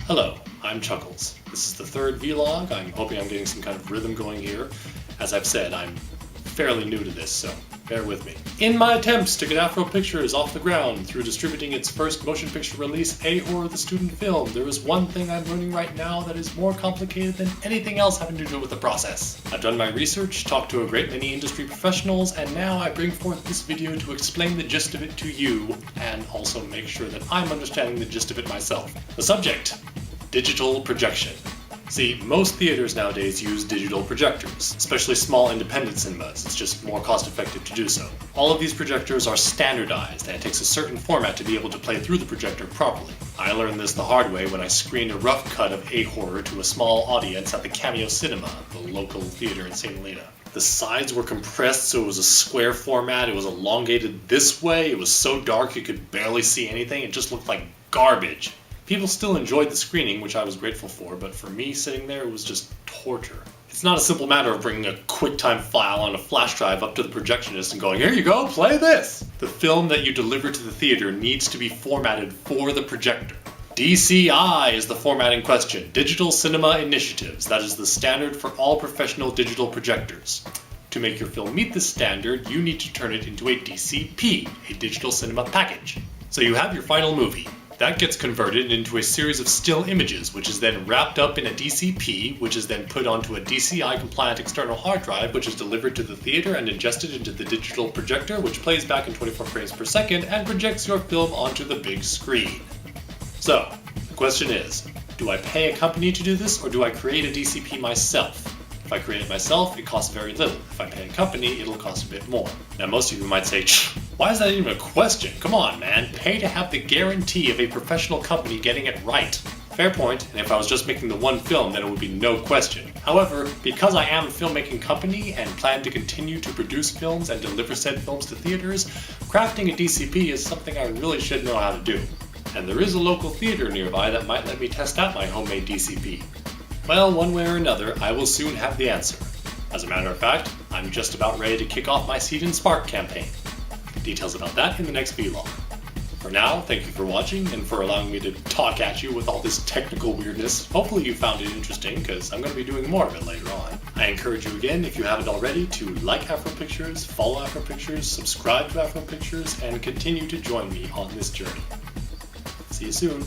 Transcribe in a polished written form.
Hello, I'm Chuckles. This is the third vlog. I'm hoping I'm getting some kind of rhythm going here. As I've said, I'm fairly new to this, so bear with me. In my attempts to get Afro Pictures off the ground through distributing its first motion picture release, A Horror the Student Film, there is one thing I'm learning right now that is more complicated than anything else having to do with the process. I've done my research, talked to a great many industry professionals, and now I bring forth this video to explain the gist of it to you, and also make sure that I'm understanding the gist of it myself. The subject: digital projection. See, most theaters nowadays use digital projectors, especially small independent cinemas. It's just more cost effective to do so. All of these projectors are standardized, and it takes a certain format to be able to play through the projector properly. I learned this the hard way when I screened a rough cut of A Horror to a small audience at the Cameo Cinema, the local theater in St. Helena. The sides were compressed so it was a square format, it was elongated this way, it was so dark you could barely see anything, it just looked like garbage. People still enjoyed the screening, which I was grateful for, but for me, sitting there, it was just torture. It's not a simple matter of bringing a QuickTime file on a flash drive up to the projectionist and going, "Here you go, play this!" The film that you deliver to the theater needs to be formatted for the projector. DCI is the format in question, Digital Cinema Initiatives. That is the standard for all professional digital projectors. To make your film meet this standard, you need to turn it into a DCP, a Digital Cinema Package. So you have your final movie. That gets converted into a series of still images, which is then wrapped up in a DCP, which is then put onto a DCI-compliant external hard drive, which is delivered to the theater and ingested into the digital projector, which plays back in 24 frames per second and projects your film onto the big screen. So, the question is, do I pay a company to do this, or do I create a DCP myself? If I create it myself, it costs very little. If I pay a company, it'll cost a bit more. Now, most of you might say, why is that even a question? Come on, man. Pay to have the guarantee of a professional company getting it right. Fair point, and if I was just making the one film, then it would be no question. However, because I am a filmmaking company and plan to continue to produce films and deliver said films to theaters, crafting a DCP is something I really should know how to do. And there is a local theater nearby that might let me test out my homemade DCP. Well, one way or another, I will soon have the answer. As a matter of fact, I'm just about ready to kick off my Seed and Spark campaign. Details about that in the next vlog. For now, thank you for watching and for allowing me to talk at you with all this technical weirdness. Hopefully you found it interesting, because I'm going to be doing more of it later on. I encourage you again, if you haven't already, to like Afro Pictures, follow Afro Pictures, subscribe to Afro Pictures, and continue to join me on this journey. See you soon.